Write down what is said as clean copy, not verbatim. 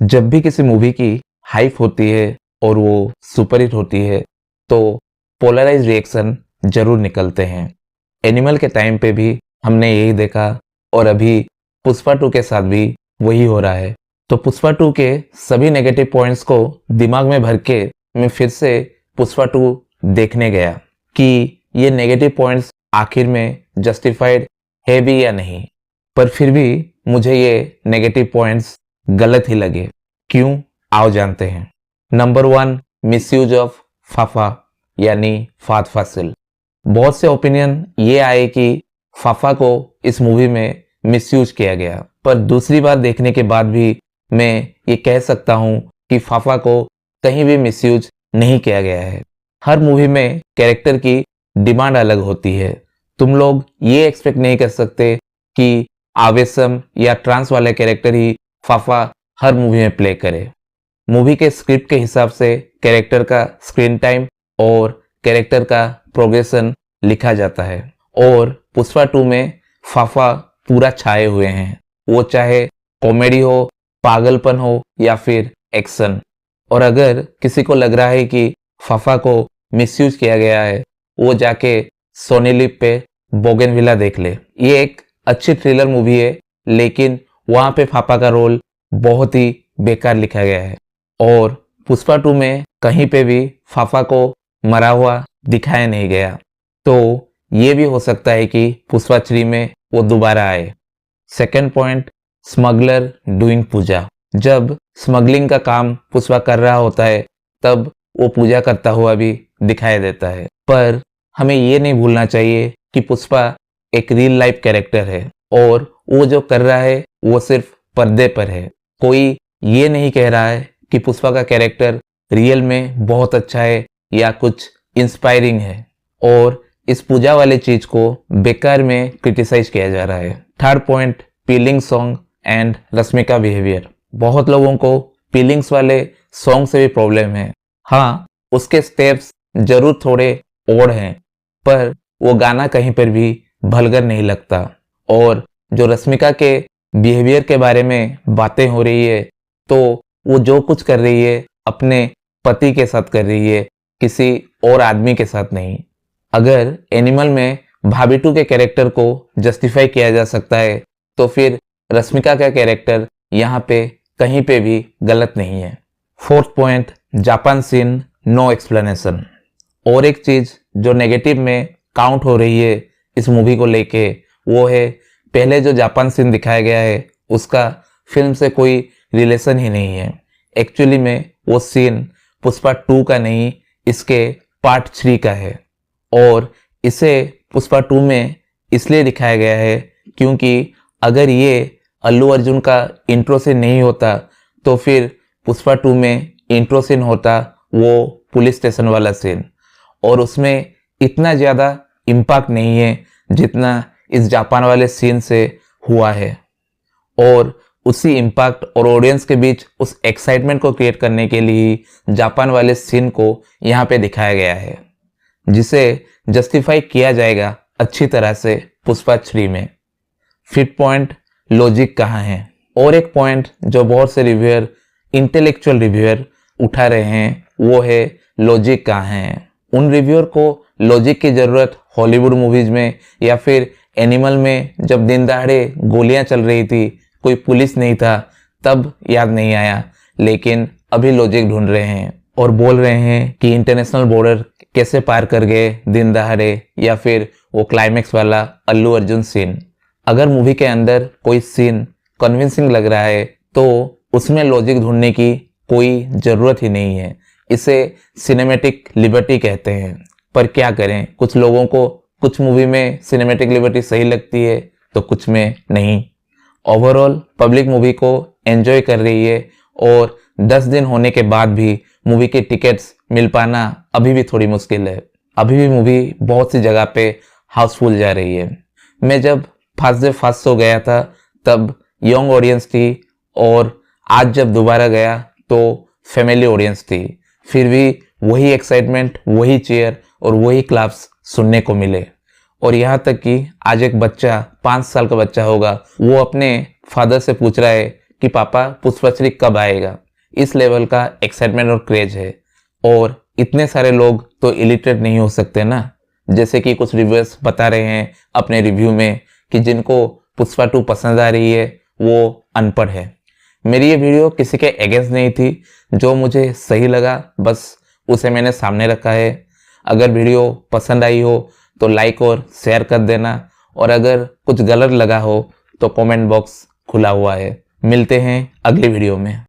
जब भी किसी मूवी की हाइप होती है और वो सुपरहिट होती है तो पोलराइज रिएक्शन जरूर निकलते हैं। एनिमल के टाइम पे भी हमने यही देखा और अभी पुष्पा 2 के साथ भी वही हो रहा है। तो पुष्पा 2 के सभी नेगेटिव पॉइंट्स को दिमाग में भर के मैं फिर से पुष्पा 2 देखने गया कि ये नेगेटिव पॉइंट्स आखिर में जस्टिफाइड है भी या नहीं। पर फिर भी मुझे ये नेगेटिव पॉइंट्स गलत ही लगे। क्यों, आओ जानते हैं। नंबर 1, मिसयूज ऑफ फाफा यानी फाद फासिल। बहुत से ओपिनियन ये आए कि फाफा को इस मूवी में मिसयूज किया गया, पर दूसरी बार देखने के बाद भी मैं ये कह सकता हूँ कि फाफा को कहीं भी मिसयूज नहीं किया गया है। हर मूवी में कैरेक्टर की डिमांड अलग होती है। तुम लोग ये एक्सपेक्ट नहीं कर सकते कि आवेशम या ट्रांस वाले कैरेक्टर ही फाफा हर मूवी में प्ले करे। मूवी के स्क्रिप्ट के हिसाब से कैरेक्टर का स्क्रीन टाइम और कैरेक्टर का प्रोग्रेशन लिखा जाता है और पुष्पा 2 में फाफा पूरा छाए हुए हैं, वो चाहे कॉमेडी हो, पागलपन हो या फिर एक्शन। और अगर किसी को लग रहा है कि फाफा को मिसयूज किया गया है, वो जाके सोनी लिव पे बोगनविला देख ले। ये एक अच्छी थ्रिलर मूवी है, लेकिन वहां पे फाफा का रोल बहुत ही बेकार लिखा गया है और पुष्पा 2 में कहीं पे भी फाफा को मरा हुआ दिखाया नहीं गया। तो ये भी हो सकता है कि पुष्पा 3 में वो दोबारा आए। सेकेंड पॉइंट, स्मगलर डूइंग पूजा। जब स्मगलिंग का काम पुष्पा कर रहा होता है तब वो पूजा करता हुआ भी दिखाई देता है। पर हमें ये नहीं भूलना चाहिए कि पुष्पा एक रियल लाइफ कैरेक्टर है और वो जो कर रहा है वो सिर्फ पर्दे पर है। कोई ये नहीं कह रहा है कि पुष्पा का कैरेक्टर रियल में बहुत अच्छा है या कुछ इंस्पायरिंग है, और इस पूजा वाले चीज को बेकार में क्रिटिसाइज किया जा रहा है। Third point, piling song and Rashmika behaviour. बहुत लोगों को पीलिंग्स वाले सॉन्ग से भी प्रॉब्लम है। हाँ, उसके स्टेप्स जरूर थोड़े ओड हैं, पर वो गाना कहीं पर भी भलगर नहीं लगता। और जो रश्मिका के बिहेवियर के बारे में बातें हो रही है, तो वो जो कुछ कर रही है अपने पति के साथ कर रही है, किसी और आदमी के साथ नहीं। अगर एनिमल में भाभी 2 के कैरेक्टर को जस्टिफाई किया जा सकता है तो फिर रश्मिका का कैरेक्टर यहाँ पे कहीं पे भी गलत नहीं है। Fourth point, Japan seen no explanation. और एक चीज जो नेगेटिव में काउंट हो रही है इस मूवी को लेके, वो है पहले जो जापान सीन दिखाया गया है उसका फिल्म से कोई रिलेशन ही नहीं है। एक्चुअली में वो सीन पुष्पा 2 का नहीं, इसके पार्ट 3 का है और इसे पुष्पा 2 में इसलिए दिखाया गया है क्योंकि अगर ये अल्लू अर्जुन का इंट्रो सीन नहीं होता तो फिर पुष्पा 2 में इंट्रो सीन होता वो पुलिस स्टेशन वाला सीन, और उसमें इतना ज़्यादा इम्पैक्ट नहीं है जितना इस जापान वाले सीन से हुआ है। और उसी इम्पैक्ट और ऑडियंस के बीच उस एक्साइटमेंट को क्रिएट करने के लिए जापान वाले सीन को यहाँ पे दिखाया गया है, जिसे जस्टिफाई किया जाएगा अच्छी तरह से पुष्पा 3 में। फिफ्थ पॉइंट, लॉजिक कहाँ है। और एक पॉइंट जो बहुत से रिव्यूअर, इंटेलेक्चुअल रिव्यूअर उठा रहे हैं वो है लॉजिक कहाँ है। उन रिव्यूअर को लॉजिक की ज़रूरत हॉलीवुड मूवीज में या फिर एनिमल में जब दिन दहाड़े गोलियां चल रही थी, कोई पुलिस नहीं था, तब याद नहीं आया, लेकिन अभी लॉजिक ढूंढ रहे हैं और बोल रहे हैं कि इंटरनेशनल बॉर्डर कैसे पार कर गए दिन दहाड़े, या फिर वो क्लाइमेक्स वाला अल्लू अर्जुन सीन। अगर मूवी के अंदर कोई सीन कन्विंसिंग लग रहा है तो उसमें लॉजिक ढूंढने की कोई ज़रूरत ही नहीं है। इसे सिनेमैटिक लिबर्टी कहते हैं। पर क्या करें, कुछ लोगों को कुछ मूवी में सिनेमैटिक लिबर्टी सही लगती है तो कुछ में नहीं। ओवरऑल पब्लिक मूवी को एंजॉय कर रही है और 10 दिन होने के बाद भी मूवी के टिकट्स मिल पाना अभी भी थोड़ी मुश्किल है। अभी भी मूवी बहुत सी जगह पे हाउसफुल जा रही है। मैं जब फर्स्ट डे फर्स्ट शो गया था तब यंग ऑडियंस थी और आज जब दोबारा गया तो फैमिली ऑडियंस थी। फिर भी वही एक्साइटमेंट, वही चीयर और वही क्लैप्स सुनने को मिले। और यहाँ तक कि आज एक बच्चा, 5 साल का बच्चा होगा, वो अपने फादर से पूछ रहा है कि पापा पुष्पा 3 कब आएगा। इस लेवल का एक्साइटमेंट और क्रेज है। और इतने सारे लोग तो इलिटरेट नहीं हो सकते ना, जैसे कि कुछ रिव्यूअर्स बता रहे हैं अपने रिव्यू में कि जिनको पुष्पा 2 पसंद आ रही है वो अनपढ़ है। मेरी ये वीडियो किसी के अगेंस्ट नहीं थी, जो मुझे सही लगा बस उसे मैंने सामने रखा है। अगर वीडियो पसंद आई हो तो लाइक और शेयर कर देना, और अगर कुछ गलत लगा हो तो कमेंट बॉक्स खुला हुआ है। मिलते हैं अगली वीडियो में।